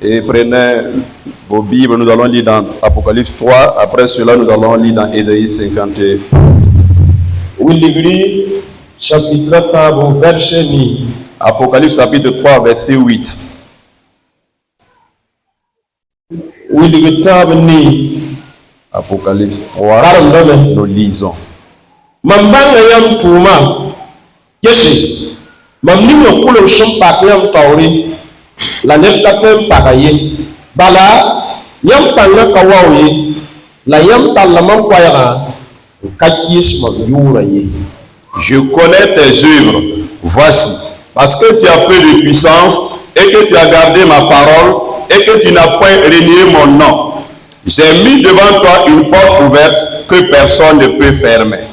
Et prenez vos Bibles, nous allons lire dans Apocalypse 3. Après cela, nous allons lire dans Ésaïe 51. Apocalypse chapitre 3, verset 8. Apocalypse 3, nous lisons. Mambanga yam tuma kesi mamnimo kulo shumpak yam tawri la nepta kem pagaye bala yam panga kawawi la yam talamam kwayara kakis mamyura ye. Je connais tes œuvres, voici, parce que tu as peu de puissance et que tu as gardé ma parole et que tu n'as point renié mon nom. J'ai mis devant toi une porte ouverte que personne ne peut fermer.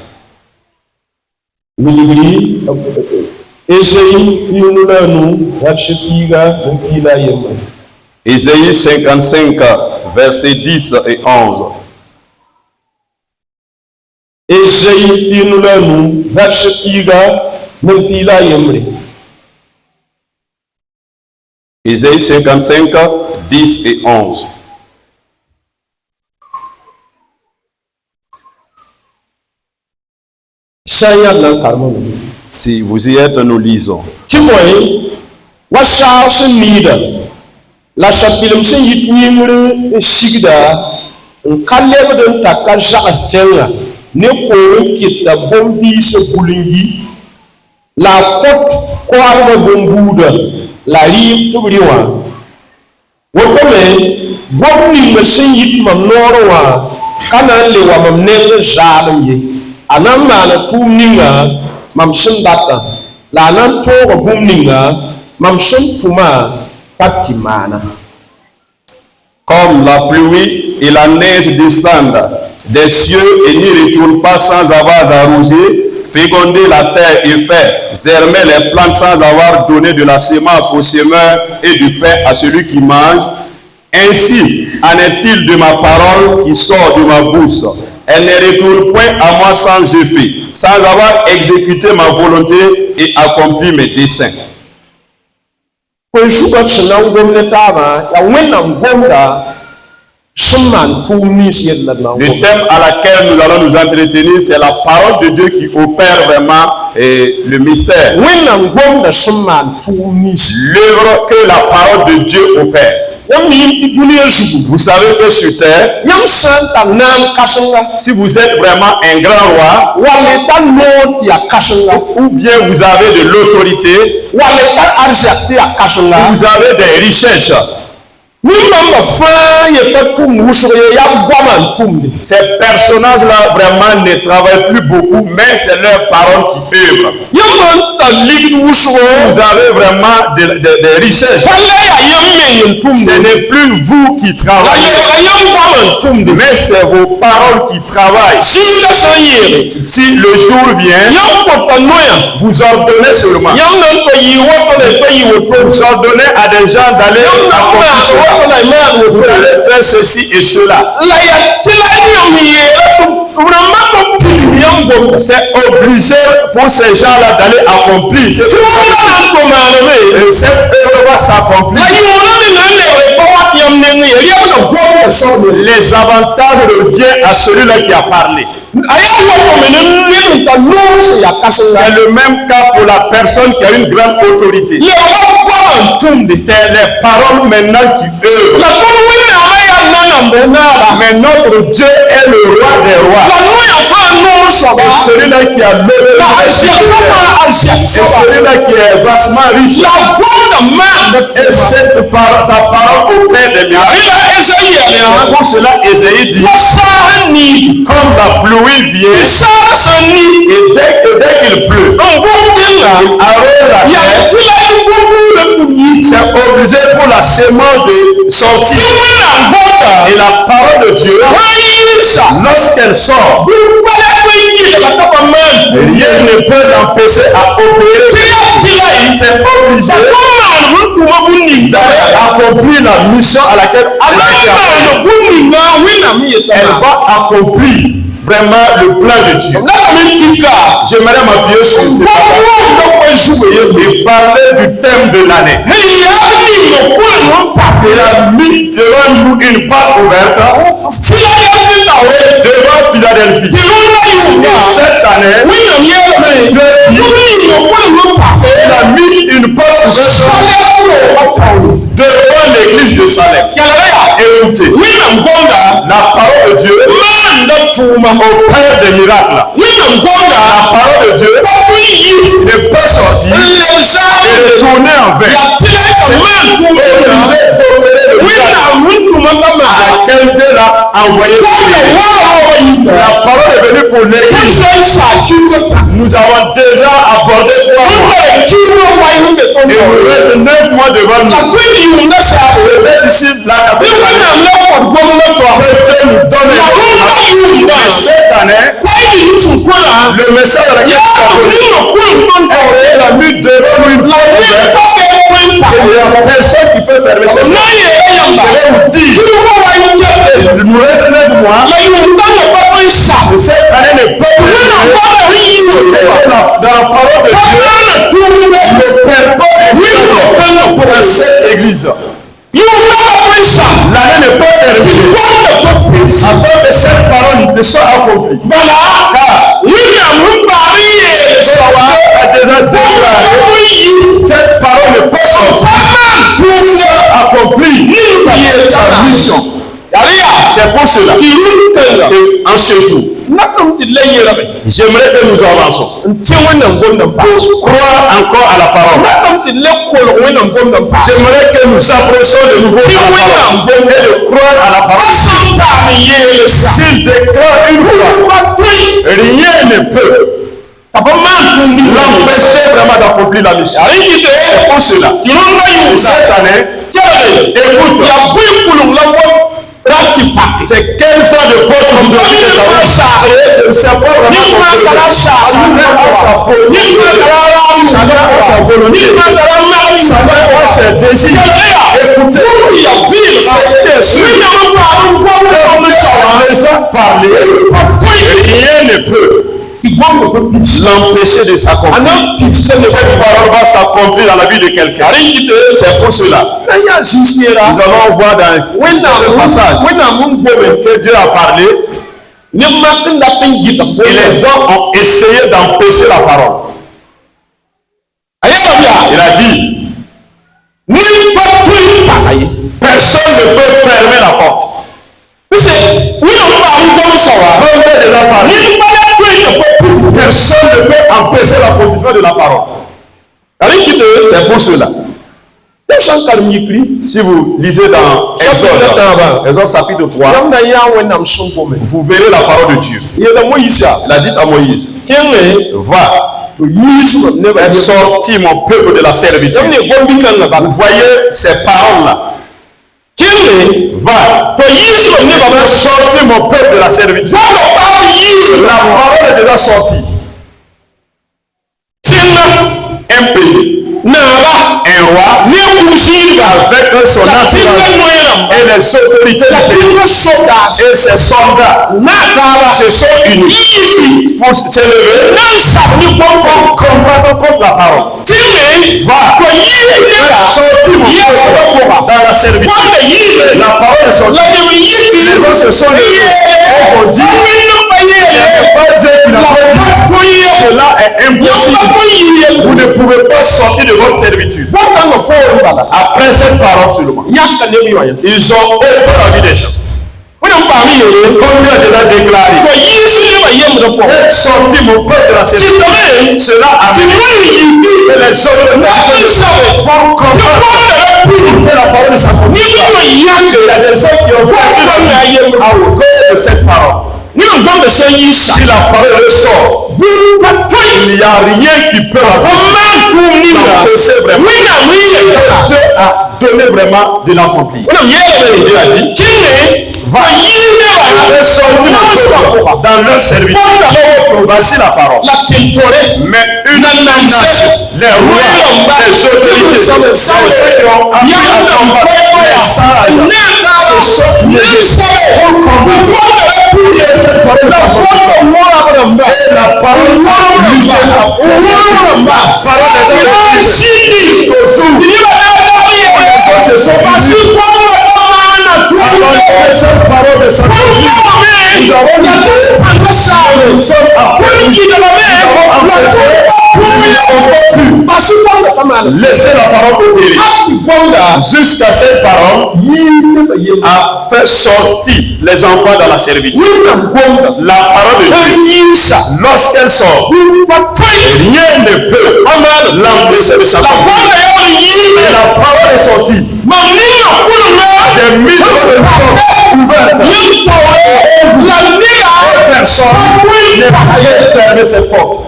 Ésaïe 55, versets 10 et 11. Ésaïe 55, 10 et 11. Si vous y êtes, nous lisons. La chapitre se yitwimre sigda kaleb den takaja atenga ne ko kita bombi se bulingi la kot kwar bombuda la ri tubriwa wokome bombi me se yit mam norwa kana le wa mam ne jadam ye anamma na tumninga mam shindata la nan to bomninga mam shintuma. Comme la pluie et la neige descendent des cieux et n'y retournent pas sans avoir arrosé, fécondé la terre et fait germer les plantes sans avoir donné de la semence au semeur et du pain à celui qui mange, ainsi en est-il de ma parole qui sort de ma bouche. Elle ne retourne point à moi sans effet, sans avoir exécuté ma volonté et accompli mes desseins. Le thème à laquelle nous allons nous entretenir, c'est la parole de Dieu qui opère vraiment le mystère. L'œuvre que la parole de Dieu opère. Vous savez que sur terre, si vous êtes vraiment un grand roi, ou bien vous avez de l'autorité, ou vous avez des richesses, ces personnages-là vraiment ne travaillent plus beaucoup, mais c'est leur parole qui œuvre. Vous avez vraiment des richesses. Ce n'est plus vous qui travaillez, mais c'est vos paroles qui travaillent. Si le jour vient, vous ordonnez seulement. Vous ordonnez à des gens d'aller accomplir cela. Vous allez faire ceci et cela. C'est obligé pour ces gens-là d'aller accomplir. Cette œuvre va s'accomplir. Les avantages reviennent à celui-là qui a parlé. C'est le même cas pour la personne qui a une grande autorité. C'est les paroles maintenant qui œuvrent. Mais notre Dieu est le roi des rois. Et celui-là qui a l'autorité, et celui-là qui est vastement riche. Et sa parole opère des miracles. Pour cela, Ésaïe dit, comme la pluie vient, et dès qu'il pleut, il arrose la terre. C'est obligé pour la semence de sortir. Et la parole de Dieu, lorsqu'elle sort, rien ne peut l'empêcher à opérer. C'est obligé d'aller accomplir la mission à laquelle elle va accomplir. vraiment le plan de Dieu. J'aimerais m'appuyer sur ce et parler du thème de l'année. Il a mis devant nous une porte ouverte devant Philadelphie. Et cette année, il a mis une porte ouverte devant l'église de Salem. Écoutez, la parole de Dieu au Père des miracles. La parole de Dieu ne peut sortir et retourner en vain. Laquelle Dieu l'a envoyé. La parole est venue pour l'église. Nous avons déjà abordé 3 mois. Et nous reste 9 mois devant nous. Peut-être ici, la capitale. Dieu nous donne et cette année, le message de la il a mis devant nous une porte ouverte. Il n'y a personne qui peut fermer cette porte. Je vais vous dire, il nous reste 9 mois. Cette année ne peut pas dans la parole de Dieu. Ne perd pas dans cette église. L'année ne peut terminer afin que cette parole ne soit accomplie. Car a déjà déclaré cette parole ne peut sortir pour soit accomplie sa mission. C'est pour cela que en ce jour, j'aimerais que nous avançons pour croire encore à la parole. J'aimerais que nous approchions de nouveau à la parole et de croire à la parole. S'il déclare une fois, rien ne peut l'empêcher vraiment d'accomplir la mission. C'est pour cela. Cette année, écoute, c'est quel genre de porte nous devons je ne sais pas vraiment chacun a sa politique, chacun a sa volonté, chacun a ses désirs. Écoutez, c'était sûr. En laissant parler, rien ne peut l'empêcher de s'accomplir. Cette parole va s'accomplir dans la vie de quelqu'un. C'est pour cela. Nous allons voir dans le passage que Dieu a parlé et les hommes ont essayé d'empêcher la parole. Il a dit, personne ne peut fermer la porte. Personne ne peut empêcher l'accomplissement de la parole. C'est pour cela. Si vous lisez dans Exode chapitre 3, vous verrez la parole de Dieu. Il a dit à Moïse, va, fais sortir mon peuple de la servitude. Vous voyez ces paroles-là. Va, fais sortir mon peuple de la servitude. La parole est déjà sortie. Un pays, un roi, avec son entourage et les autorités du pays et ses soldats se sont unis pour s'élever pour combattre contre la parole. Va, sortir mon peuple dans la servitude. La parole est sortie. Les gens se sont levés. On dit, pas Dieu qui n'a pas dit, cela est impossible. Vous ne pouvez pas sortir de votre servitude. Après cette parole seulement, ils ont ôté la vie des gens. Comme Dieu a déjà déclaré, faites sortir mon peuple de la servitude. Cela a mis les autres pour combattre la parole de sa famille. Il y a des gens qui ont perdu à cause de cette parole. Si la parole sort, il n'y a rien qui peut l'empêcher vraiment. Dieu a donné vraiment de l'accomplir. Dieu a dit, va, dans leur service. Voici la parole. Mais une nation, les rois, les autorités, ceux qui ont appris à combattre les sages, se sont pour combattre cette parole la parole laissez la parole opérer. Jusqu'à cette parole a fait sortir les enfants dans la servitude. La parole de Dieu, lorsqu'elle sort, rien ne peut l'empêcher de s'accomplir. Et la parole est sortie. J'ai mis dans le porte ouverte. Personne ne peut fermer cette porte.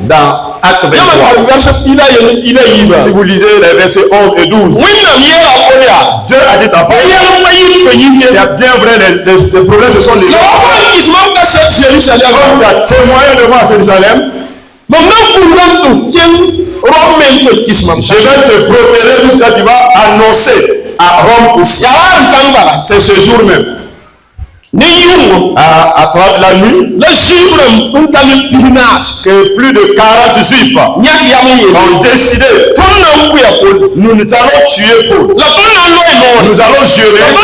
Dans Acte 23, si vous lisez les versets 11 et 12, Dieu a dit à Paul, il y a bien vrai, les problèmes se sont livrés. Il a témoigné de moi à Jérusalem. Je vais te protéger jusqu'à ce que tu vas annoncer à Rome aussi. C'est ce jour même. À travers la nuit, que plus de 40 juifs ont décidé, nous allons tuer Paul. Nous allons jurer que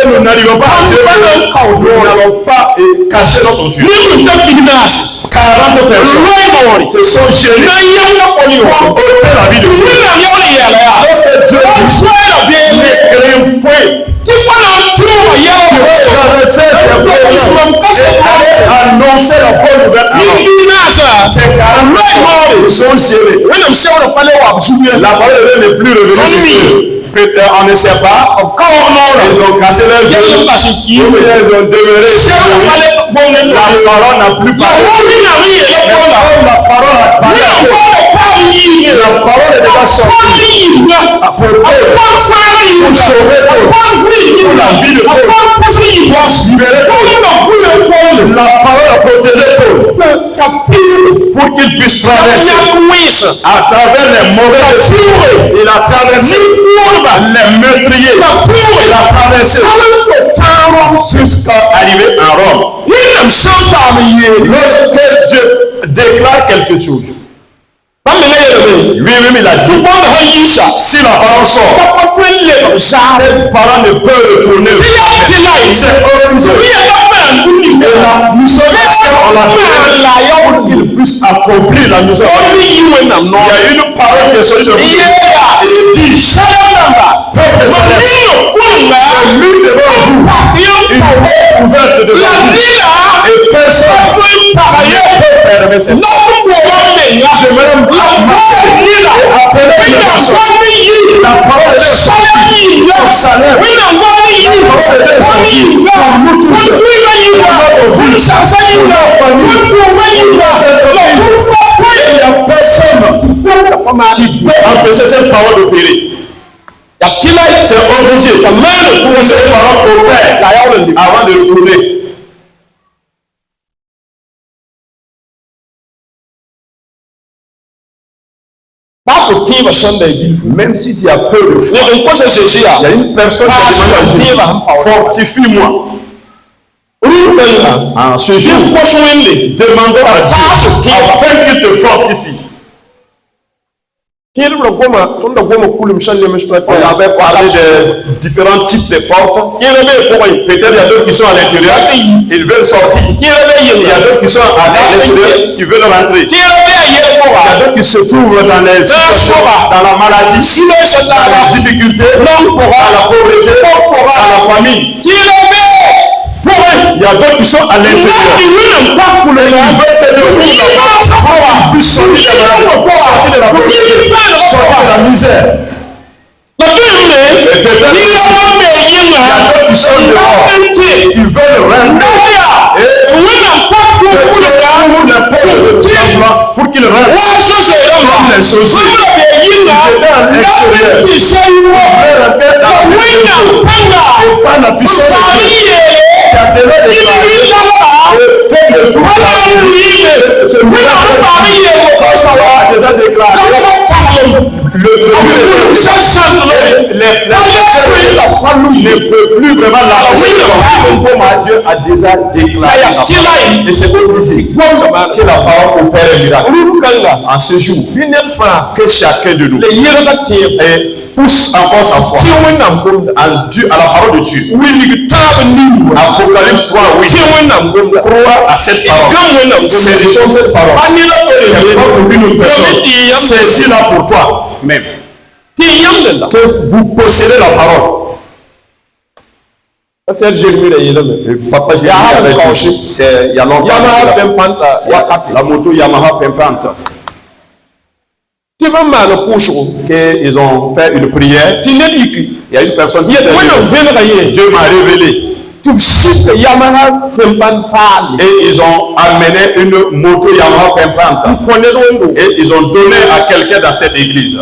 nous n'arrivons pas à tuer Paul. Nous n'allons pas cacher notre jurement. 40 personnes se sont gérées pour ôter la vie de Paul. Lorsque Dieu dit, ne crains point, annoncer la bonne nouvelle. Ces 40 sont gérés. La parole n'est plus revenue sur eux. On ne sait pas. Ils ont cassé leurs yeux. Ils ont demeuré. La parole n'a plus parlé. La parole a parlé. La parole est déjà sortie. Pour sauver Paul. Pour la vie de Paul. Pour libérer Paul. La parole a protégé Paul. Pour qu'il puisse traverser à travers les mauvais esprits. Il a traversé les meurtriers. Il a traversé jusqu'à arriver à Rome. Lorsque Dieu déclare quelque chose, lui-même il a dit, si la parole sort, cette parole ne peut retourner. C'est obligé. Et la mission de Dieu, on l'a fait pour qu'il puisse accomplir la mission. Il y a une parole qui est sortie de vous. Et dit, peuple céleste, lui devant vous, une porte ouverte devant vous. Et personne ne peut fermer cette porte. Je me lève la parole est sortie pour salaire. La parole est sortie pour nous tous. Il n'y a personne qui peut empêcher cette parole d'opérer. C'est obligé. Cette parole opère avant de retourner. Même si tu as peur de foi, il y a une personne qui dit fortifie-moi. En ce jour, demandons à Dieu afin qu'il te fortifie. On avait parlé de différents types de portes. Peut-être il y a d'autres qui sont à l'intérieur, ils veulent sortir. Il y a d'autres qui sont à l'extérieur, qui veulent rentrer. Il y a d'autres qui se trouvent dans les situations, dans la maladie, dans la difficulté, dans la pauvreté, dans la famille. Il y a d'autres qui sont à l'intérieur. Ils veulent t'aider au bout de sortir de la pauvreté, sortir de la misère. Et peut-être il y a d'autres qui sont dehors. Ils veulent rentrer. Pour qu'ils rentrent comme les choses. Ils étaient à l'extérieur. Ils veulent rentrer dans la maison. Et par la puissance de Dieu. Il y a déjà des ne peut plus vraiment l'appeler. Dieu a déjà déclaré sa parole. Et c'est obligé que la parole opère un miracle. En ce jour, que chacun de nous pousse encore sa foi en Dieu, à la parole de Dieu. Apocalypse 3, oui. Crois à cette parole. Saisissons cette parole. C'est pas pour une autre personne. Saisis-la pour toi même. Que vous possédez la parole. Peut-être Jérémie Papa Jérémie, c'est il y a longtemps. La moto Yamaha pimpante. Ils ont fait une prière. Il y a une personne qui s'est Dieu m'a révélé. Et ils ont amené une moto Yamaha pimpante. Et ils ont donné à quelqu'un dans cette église.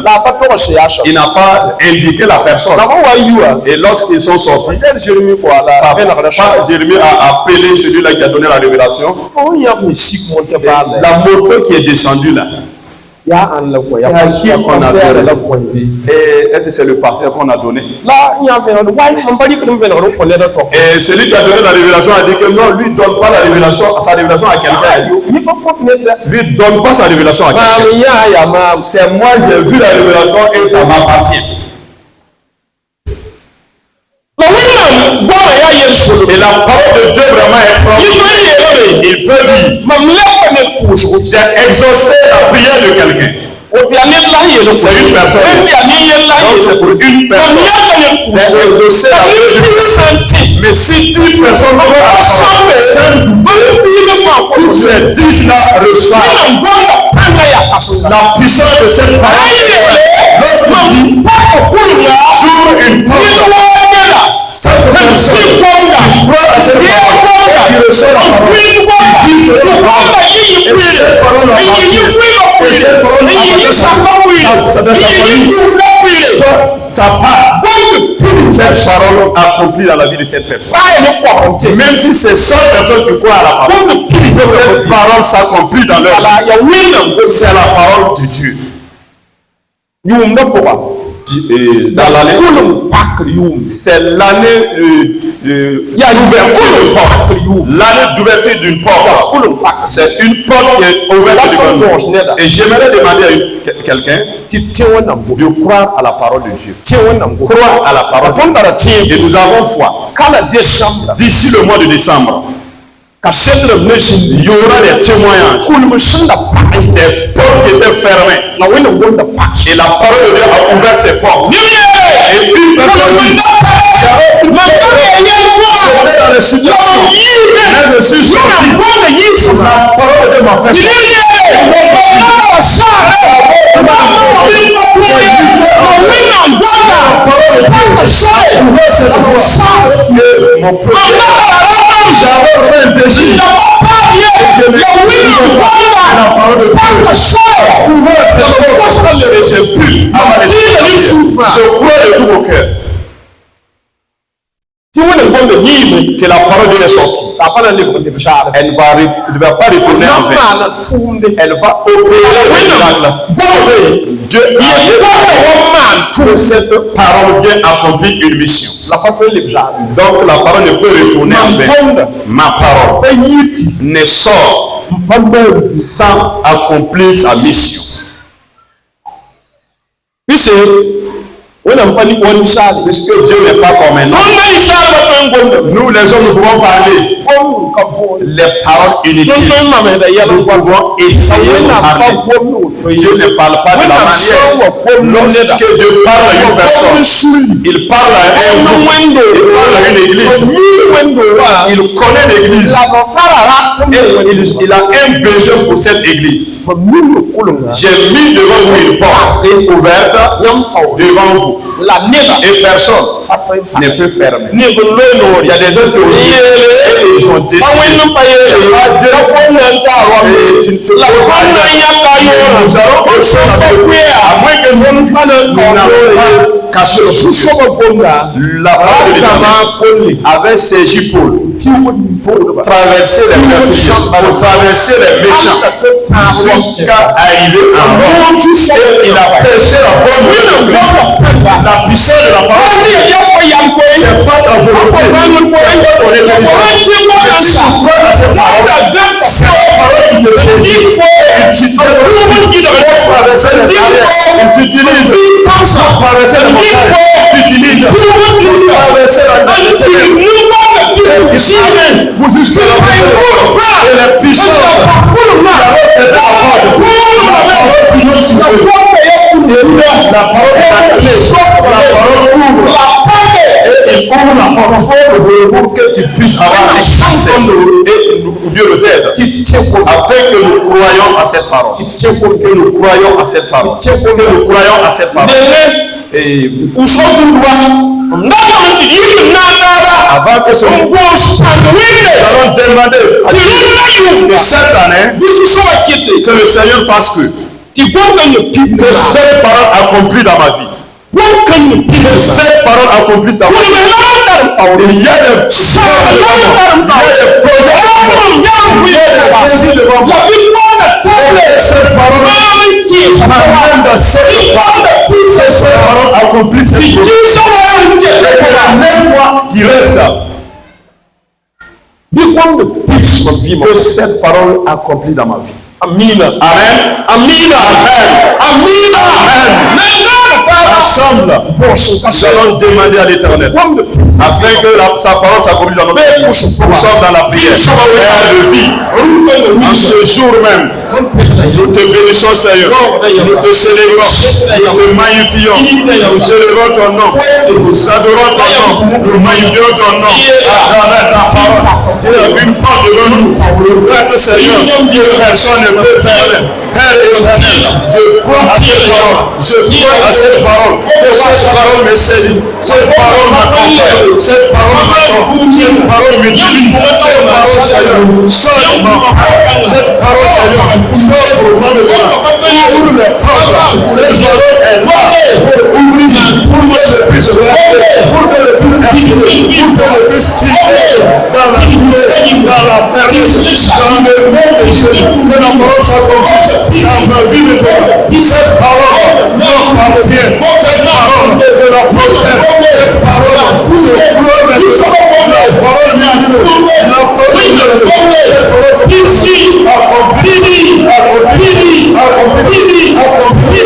Il n'a pas indiqué la personne. Et lorsqu'ils sont sortis, Jérémie a appelé celui-là qui a donné la révélation. La moto qui est descendue là. C'est à qui qu'on a donné. Et est-ce que c'est le pasteur qu'on a donné? Et celui qui a donné la révélation a dit que non, lui ne donne pas la révélation, sa révélation à quelqu'un. Lui ne donne pas sa révélation à quelqu'un. C'est moi, j'ai vu la révélation et ça m'appartient. Et la parole de Dieu vraiment extraordinaire. Il peut dire, j'ai exaucé la prière de quelqu'un. C'est une personne. Donc c'est pour une personne. J'ai exaucé la prière de quelqu'un. Mais si 10 personnes toutes ces 10-là reçoivent la puissance de cette parole. Lorsqu'il dit, j'ouvre une porte. Cette personne qui croit à cette parole, qui reçoit la parole, qui dit cette parole, et cette parole appartient, et cette parole appartient ça doit être sa part. Cette parole accomplie dans la vie de cette personne. Même si c'est 100 personnes qui croient à la parole, cette parole s'accomplit dans leur vie. C'est la parole de Dieu. Dans l'année, c'est l'année d'ouverture d'une porte. L'année d'ouverture d'une porte. C'est une porte qui est ouverte devant nous. Et j'aimerais demander à quelqu'un de croire à la parole de Dieu. Croire à la parole de Dieu. Et nous avons foi. D'ici le mois de décembre, il y aura des témoignages. Des portes qui étaient fermées. Et la parole de Dieu a ouvert ses portes. Et une personne dit, dans les situations, mais je suis sorti. La parole de Dieu m'a fait mon projet. J'avais vraiment un désir. La parole de Dieu. Je crois de tout mon cœur que la parole de Dieu est sortie. Elle ne va pas retourner en vain. Elle va opérer. Dieu a que cette parole vient accomplir une mission. Donc la parole ne peut retourner en vain. Ma parole ne sort sans accomplir sa mission. Puisque Dieu n'est pas comme un homme. Nous les hommes nous pouvons parler les paroles inutiles. Nous pouvons essayer de parler. Dieu ne parle pas de la manière. Lorsque Dieu parle à une personne, il parle à un groupe, il parle à une église. Il connaît l'église. Et il a un besoin pour cette église. J'ai mis devant vous une porte ouverte devant vous. Et personne ne peut fermer. Il y a des gens qui ont dit, ils ont décidé. À moins que nous n'avons pas caché le souffle. La parole de Dieu avait saisi Paul. traverser les meurtriers, pour traverser les méchants, jusqu'à arriver en Rome. Et il a prêché la bonne nouvelle. La puissance de la parole. C'est pas ta volonté. C'est pas ton église. C'est la parole qui te saisit. Tu utilises traverser les barrières. Tu utilises traverser les montagnes. Tu utilises traverser la pour jusqu'à la et la puissance. La parole est la clé. La parole ouvre. Et il ouvre la porte pour que tu puisses avoir les chances. Et Dieu nous aide. Afin que nous croyons à cette parole. Que nous croyons à cette parole. Que nous croyons à cette parole. Et avant que ce nous allons demander à Dieu que cette année, que le Seigneur fasse que cette parole accomplie dans ma vie. Que cette parole accomplisse dans ma vie. Il y a des projets devant moi. Cette parole m'amène dans cette parole accomplisse cette parole. Et que la même foi qui reste là. Que cette parole accomplie dans ma vie. Amen. Amen. Amen. Amen. Amen. Ensemble, nous allons demander à l'Éternel afin que sa parole s'accomplisse dans notre vie. Nous sommes dans la prière. Père de vie, en ce jour même, nous te bénissons, Seigneur. Nous te célébrons. Nous te magnifions. Nous célébrons ton nom. Nous adorons ton nom. Nous magnifions ton nom. À travers ta parole, tu as une porte devant nous. Ouverte, Seigneur, que personne ne peut fermer. Père éternel, je crois à cette parole. Je crois à cette parole. Que cette parole me saisit. Cette parole m'accompagne. Cette parole m'accompagne. Cette parole m'utilise. Cette parole, Seigneur, seulement. Cette parole, Seigneur, sort pour moi de moi. Ouvre les portes. Cette parole est là pour ouvrir, pour que je puisse rester, pour que je puisse être, pour que je puisse quitter dans la douleur, dans la faiblesse, dans le monde de Jésus. Que la parole s'accomplisse dans ma vie de toi. Cette parole m'appartient. Cette parole je la possède. Cette parole pour le gloire de Dieu. La parole m'anime. La parole ici accomplie, accomplie, accomplie, accomplie,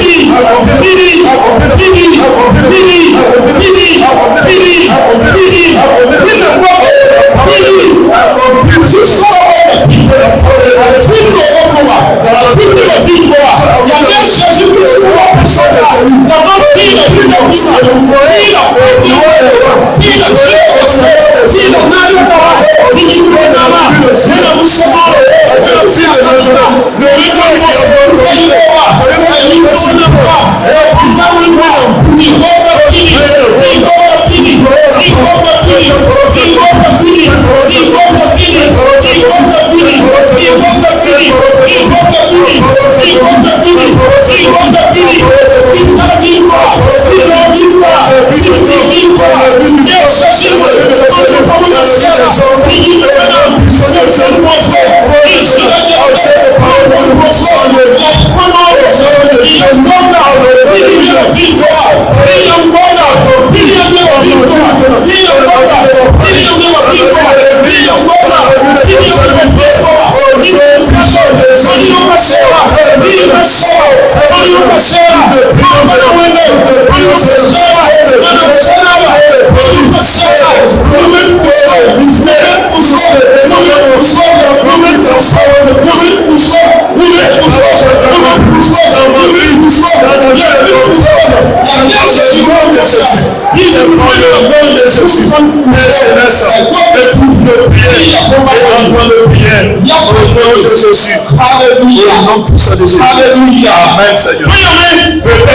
Alléluia. Amen, Seigneur.